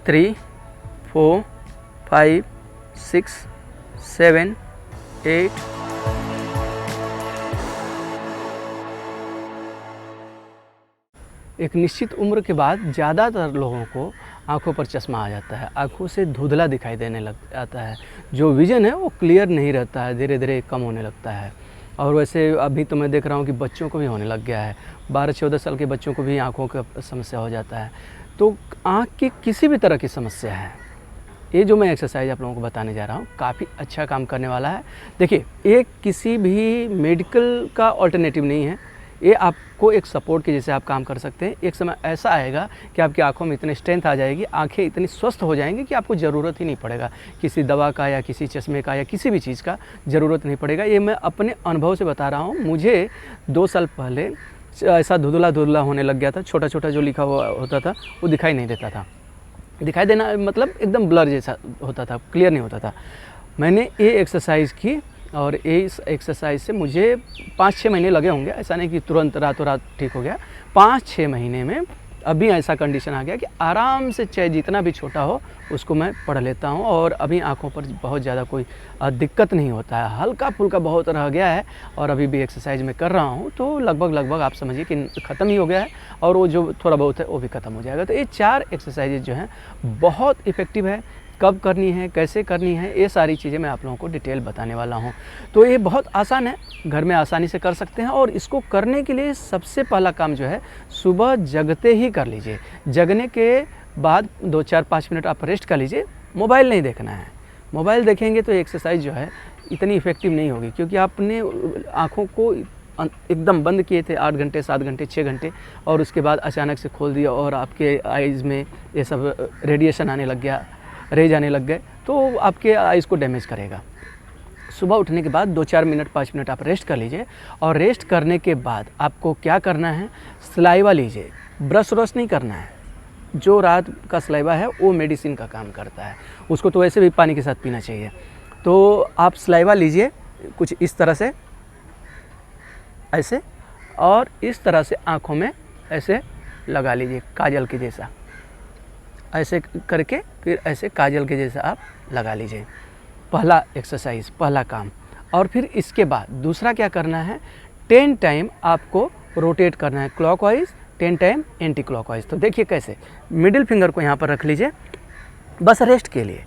3 4 5 6 7 8। एक निश्चित उम्र के बाद ज़्यादातर लोगों को आँखों पर चश्मा आ जाता है, आँखों से धुंधला दिखाई देने लग जाता है, जो विज़न है वो क्लियर नहीं रहता है, धीरे धीरे कम होने लगता है। और वैसे अभी तो मैं देख रहा हूँ कि बच्चों को भी होने लग गया है, 12-14 साल के बच्चों को भी आँखों का समस्या हो जाता है। तो आँख की किसी भी तरह की समस्या है, ये जो मैं एक्सरसाइज आप लोगों को बताने जा रहा हूँ काफ़ी अच्छा काम करने वाला है। देखिए, ये किसी भी मेडिकल का ऑल्टरनेटिव नहीं है, ये आपको एक सपोर्ट के जैसे आप काम कर सकते हैं। एक समय ऐसा आएगा कि आपकी आँखों में इतनी स्ट्रेंथ आ जाएगी, आँखें इतनी स्वस्थ हो जाएंगी कि आपको ज़रूरत ही नहीं पड़ेगा किसी दवा का या किसी चश्मे का या किसी भी चीज़ का ज़रूरत नहीं पड़ेगा। ये मैं अपने अनुभव से बता रहा हूँ। मुझे 2 साल पहले ऐसा धुंधला होने लग गया था, छोटा छोटा जो लिखा हुआ होता था वो दिखाई नहीं देता था, दिखाई देना मतलब एकदम ब्लर जैसा होता था, क्लियर नहीं होता था। मैंने ये एक्सरसाइज की और इस एक्सरसाइज से मुझे 5-6 महीने लगे होंगे, ऐसा नहीं कि तुरंत रातों रात ठीक हो गया। 5-6 महीने में अभी ऐसा कंडीशन आ गया कि आराम से चाहे जितना भी छोटा हो उसको मैं पढ़ लेता हूँ और अभी आँखों पर बहुत ज़्यादा कोई दिक्कत नहीं होता है। हल्का फुल्का बहुत रह गया है और अभी भी एक्सरसाइज मैं कर रहा हूँ तो लगभग आप समझिए कि ख़त्म ही हो गया है और वो जो थोड़ा बहुत है वो भी ख़त्म हो जाएगा। तो ये 4 एक्सरसाइजेज जो हैं बहुत इफ़ेक्टिव है। कब करनी है, कैसे करनी है, ये सारी चीज़ें मैं आप लोगों को डिटेल बताने वाला हूँ। तो ये बहुत आसान है, घर में आसानी से कर सकते हैं। और इसको करने के लिए सबसे पहला काम जो है सुबह जगते ही कर लीजिए। जगने के बाद 2-4-5 मिनट आप रेस्ट कर लीजिए। मोबाइल नहीं देखना है, मोबाइल देखेंगे तो एक्सरसाइज जो है इतनी इफ़ेक्टिव नहीं होगी, क्योंकि आपने आँखों को एकदम बंद किए थे 8 घंटे 7 घंटे 6 घंटे और उसके बाद अचानक से खोल दिया और आपके आइज़ में ये सब रेडिएशन आने लग गया, रेज आने लग गए, तो आपके आइज़ को डैमेज करेगा। सुबह उठने के बाद 2-4 मिनट 5 मिनट आप रेस्ट कर लीजिए और रेस्ट करने के बाद आपको क्या करना है, सलाइवा लीजिए। ब्रश व्रश नहीं करना है, जो रात का सलाइवा है वो मेडिसिन का काम करता है, उसको तो वैसे भी पानी के साथ पीना चाहिए। तो आप सलाइवा लीजिए कुछ इस तरह से, ऐसे, और इस तरह से आँखों में ऐसे लगा लीजिए काजल के जैसा, ऐसे करके फिर ऐसे काजल के जैसा आप लगा लीजिए। पहला एक्सरसाइज, पहला काम। और फिर इसके बाद दूसरा क्या करना है, 10 टाइम आपको रोटेट करना है क्लॉकवाइज, 10 टाइम एंटी क्लॉकवाइज। तो देखिए कैसे, मिडिल फिंगर को यहाँ पर रख लीजिए बस रेस्ट के लिए,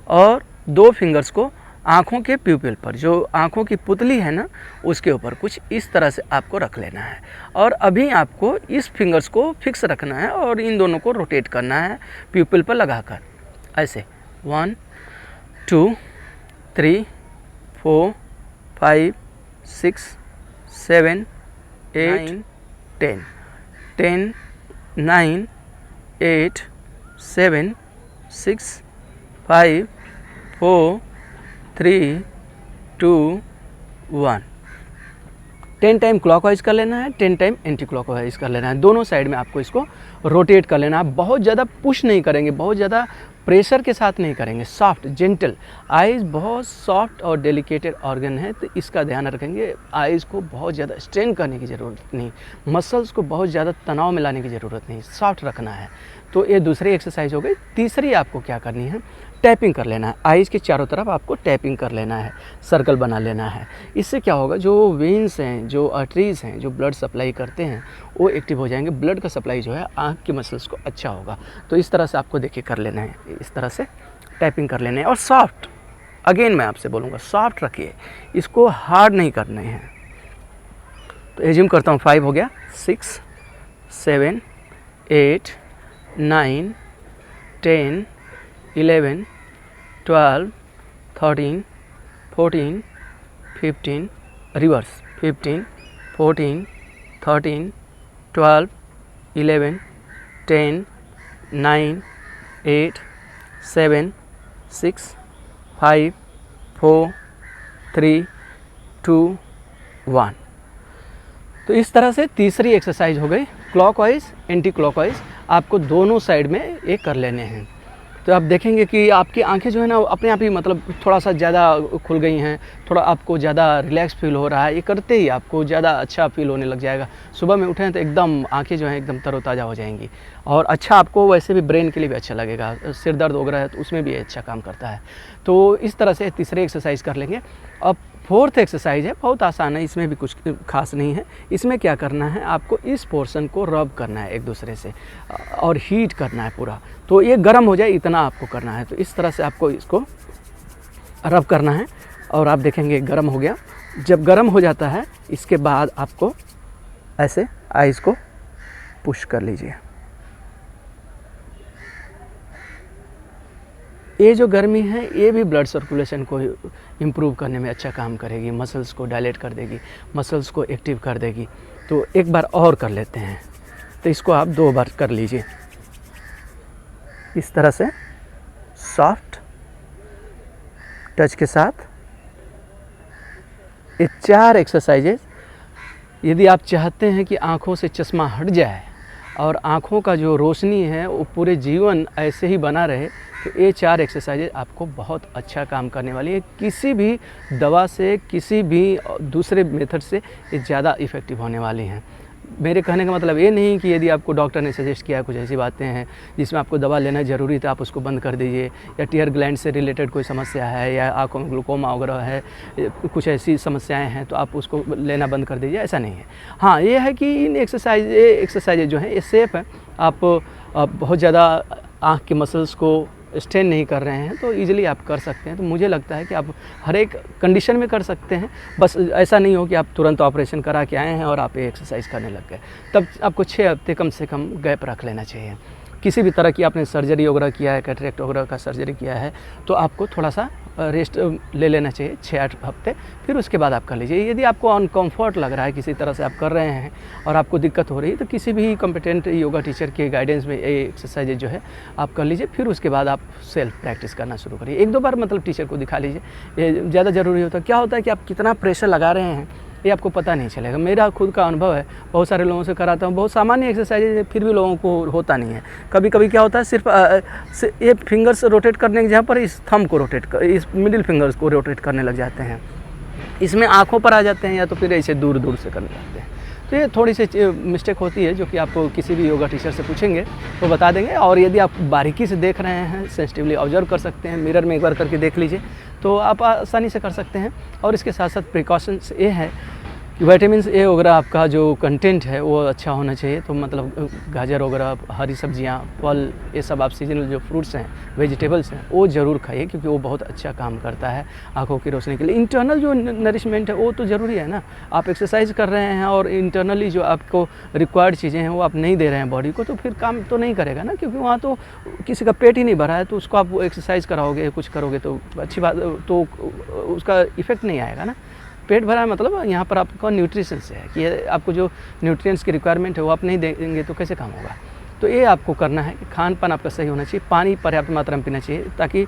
और 2 फिंगर्स को आँखों के प्यूपिल पर, जो आँखों की पुतली है ना उसके ऊपर कुछ इस तरह से आपको रख लेना है। और अभी आपको इस फिंगर्स को फिक्स रखना है और इन दोनों को रोटेट करना है प्यूपिल पर लगाकर, ऐसे 1 2 3 4 5 6 7 8 10 10 9 8 7 6 5 4 3 2 1। 10 टाइम क्लॉकवाइज कर लेना है, 10 टाइम एंटी क्लॉकवाइज कर लेना है। दोनों साइड में आपको इसको रोटेट कर लेना है। बहुत ज़्यादा पुश नहीं करेंगे, बहुत ज़्यादा प्रेशर के साथ नहीं करेंगे, सॉफ्ट जेंटल। आइज़ बहुत सॉफ्ट और डेलिकेटेड ऑर्गन है, तो इसका ध्यान रखेंगे। आइज़ को बहुत ज़्यादा स्ट्रेन करने की ज़रूरत नहीं, मसल्स को बहुत ज़्यादा तनाव में लाने की ज़रूरत नहीं, सॉफ्ट रखना है। तो ये दूसरी एक्सरसाइज हो गई। तीसरी आपको क्या करनी है, टैपिंग कर लेना है। आइज़ के चारों तरफ आपको टैपिंग कर लेना है, सर्कल बना लेना है। इससे क्या होगा, जो वेन्स हैं, जो आर्टरीज हैं, जो ब्लड सप्लाई करते हैं वो एक्टिव हो जाएंगे। ब्लड का सप्लाई जो है आँख की मसल्स को अच्छा होगा। तो इस तरह से आपको देखिए कर लेना है, इस तरह से टैपिंग कर लेना है। और सॉफ्ट, अगेन मैं आपसे बोलूँगा सॉफ्ट रखिए, इसको हार्ड नहीं करने हैं। तो एज्यूम करता हूँ 5 हो गया, 6 7 8 9 10 11 12 13 14 15, रिवर्स 15 14 13 12 11 10 9 8 7 6 5 4 3 2 1। तो इस तरह से तीसरी एक्सरसाइज हो गई। क्लॉकवाइज एंटी क्लॉकवाइज आपको दोनों साइड में ये कर लेने हैं। तो आप देखेंगे कि आपकी आंखें जो है ना अपने आप ही मतलब थोड़ा सा ज़्यादा खुल गई हैं, थोड़ा आपको ज़्यादा रिलैक्स फील हो रहा है। ये करते ही आपको ज़्यादा अच्छा फील होने लग जाएगा। सुबह में उठें तो एकदम आंखें जो हैं एकदम तरोताज़ा हो जाएंगी और अच्छा आपको वैसे भी ब्रेन के लिए भी अच्छा लगेगा। सिर दर्द वगैरह है तो उसमें भी अच्छा काम करता है। तो इस तरह से तीसरे एक्सरसाइज कर लेंगे। अब फोर्थ एक्सरसाइज है, बहुत आसान है, इसमें भी कुछ खास नहीं है। इसमें क्या करना है, आपको इस पोर्शन को रब करना है एक दूसरे से और हीट करना है पूरा, तो ये गर्म हो जाए इतना आपको करना है। तो इस तरह से आपको इसको रब करना है और आप देखेंगे गर्म हो गया। जब गर्म हो जाता है इसके बाद आपको ऐसे आइज को पुश कर लीजिए। ये जो गर्मी है ये भी ब्लड सर्कुलेशन को इम्प्रूव करने में अच्छा काम करेगी, मसल्स को डायलेट कर देगी, मसल्स को एक्टिव कर देगी। तो एक बार और कर लेते हैं। तो इसको आप 2 बार कर लीजिए इस तरह से सॉफ्ट टच के साथ। ये 4 एक्सरसाइजेज यदि आप चाहते हैं कि आँखों से चश्मा हट जाए और आँखों का जो रोशनी है वो पूरे जीवन ऐसे ही बना रहे, तो ये 4 एक्सरसाइजेज आपको बहुत अच्छा काम करने वाली है। किसी भी दवा से, किसी भी दूसरे मेथड से ये ज़्यादा इफ़ेक्टिव होने वाली हैं। मेरे कहने का मतलब ये नहीं कि यदि आपको डॉक्टर ने सजेस्ट किया कुछ ऐसी बातें हैं जिसमें आपको दवा लेना ज़रूरी तो आप उसको बंद कर दीजिए, या टीयर ग्लैंड से रिलेटेड कोई समस्या है या आँखों में ग्लूकोमा वगैरह है, कुछ ऐसी समस्याएं हैं तो आप उसको लेना बंद कर दीजिए, ऐसा नहीं है। हाँ, ये है कि इन एक्सरसाइज जो हैं ये सेफ़ है। आप बहुत ज़्यादा आँख के मसल्स को स्ट्रेन नहीं कर रहे हैं तो ईज़िली आप कर सकते हैं। तो मुझे लगता है कि आप हर एक कंडीशन में कर सकते हैं। बस ऐसा नहीं हो कि आप तुरंत ऑपरेशन करा के आए हैं और आप ये एक्सरसाइज करने लग गए। तब आपको 6 हफ्ते कम से कम गैप रख लेना चाहिए। किसी भी तरह की आपने सर्जरी वगैरह किया है, कैटरेक्ट वगैरह का सर्जरी किया है, तो आपको थोड़ा सा रेस्ट ले लेना चाहिए 6-8 हफ्ते, फिर उसके बाद आप कर लीजिए। यदि आपको अनकम्फर्ट लग रहा है किसी तरह से आप कर रहे हैं और आपको दिक्कत हो रही है तो किसी भी कॉम्पिटेंट योगा टीचर के गाइडेंस में ये एक्सरसाइज जो है आप कर लीजिए। फिर उसके बाद आप सेल्फ प्रैक्टिस करना शुरू करिए। 1-2 बार मतलब टीचर को दिखा लीजिए, ये ज़्यादा ज़रूरी होता है। क्या होता है कि आप कितना प्रेशर लगा रहे हैं ये आपको पता नहीं चलेगा। मेरा खुद का अनुभव है, बहुत सारे लोगों से कराता हूँ, बहुत सामान्य एक्सरसाइज है फिर भी लोगों को होता नहीं है। कभी कभी क्या होता है सिर्फ ये फिंगर्स रोटेट करने की जगह पर इस थंब को इस मिडिल फिंगर्स को रोटेट करने लग जाते हैं, इसमें आँखों पर आ जाते हैं या तो फिर ऐसे दूर दूर से करने लगते हैं। तो ये थोड़ी सी मिस्टेक होती है जो कि आपको किसी भी योगा टीचर से पूछेंगे तो बता देंगे। और यदि आप बारीकी से देख रहे हैं, सेंसिटिवली ऑब्जर्व कर सकते हैं, मिरर में एक बार करके देख लीजिए तो आप आसानी से कर सकते हैं। और इसके साथ साथ प्रिकॉशंस ये है कि विटामिन ए वगैरह आपका जो कंटेंट है वो अच्छा होना चाहिए। तो मतलब गाजर वगैरह, हरी सब्जियां, फल, ये सब आप सीजनल जो फ्रूट्स हैं, वेजिटेबल्स हैं वो ज़रूर खाइए क्योंकि वो बहुत अच्छा काम करता है आँखों की रोशनी के लिए। इंटरनल जो नरिशमेंट है वो तो ज़रूरी है ना। आप एक्सरसाइज कर रहे हैं और इंटरनली जो आपको रिक्वायर्ड चीज़ें हैं वो आप नहीं दे रहे हैं बॉडी को, तो फिर काम तो नहीं करेगा ना, क्योंकि वहाँ तो किसी का पेट ही नहीं भरा है। तो उसको आप एक्सरसाइज कराओगे, कुछ करोगे तो अच्छी बात, तो उसका इफ़ेक्ट नहीं आएगा ना। पेट भरा है मतलब यहाँ पर आपका न्यूट्रिशन से है कि आपको जो न्यूट्रिएंट्स की रिक्वायरमेंट है वो आप नहीं देंगे तो कैसे काम होगा। तो ये आपको करना है कि खान पान आपका सही होना चाहिए, पानी पर्याप्त मात्रा में पीना चाहिए ताकि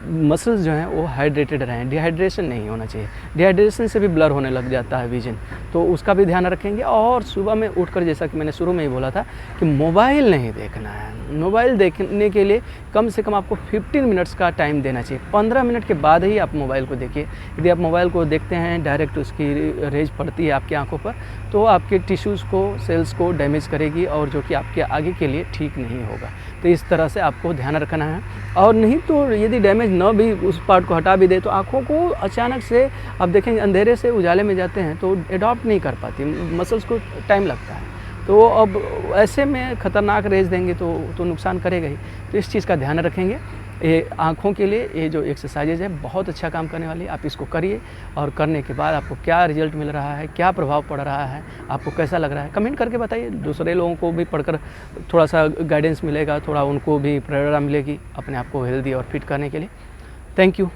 मसल्स जो हैं वो हाइड्रेटेड रहें। डिहाइड्रेशन नहीं होना चाहिए, डिहाइड्रेशन से भी ब्लर होने लग जाता है विजन, तो उसका भी ध्यान रखेंगे। और सुबह में उठकर जैसा कि मैंने शुरू में ही बोला था कि मोबाइल नहीं देखना है। मोबाइल देखने के लिए कम से कम आपको 15 मिनट्स का टाइम देना चाहिए। 15 मिनट के बाद ही आप मोबाइल को देखिए। यदि आप मोबाइल को देखते हैं डायरेक्ट उसकी रेज पड़ती है आपकी आंखों पर तो आपके टिश्यूज़ को, सेल्स को डैमेज करेगी और जो कि आपके आगे के लिए ठीक नहीं होगा। तो इस तरह से आपको ध्यान रखना है। और नहीं तो यदि डैमेज न भी उस पार्ट को हटा भी दे तो आँखों को अचानक से आप देखेंगे अंधेरे से उजाले में जाते हैं तो एडॉप्ट नहीं कर पाती, मसल्स को टाइम लगता है। तो अब ऐसे में ख़तरनाक रेज देंगे तो नुकसान करेगा ही। तो इस चीज़ का ध्यान रखेंगे। ये आँखों के लिए ये जो एक्सरसाइजेज है बहुत अच्छा काम करने वाली है। आप इसको करिए और करने के बाद आपको क्या रिजल्ट मिल रहा है, क्या प्रभाव पड़ रहा है, आपको कैसा लग रहा है, कमेंट करके बताइए। दूसरे लोगों को भी पढ़कर थोड़ा सा गाइडेंस मिलेगा, थोड़ा उनको भी प्रेरणा मिलेगी अपने आप को हेल्दी और फिट करने के लिए। Thank you.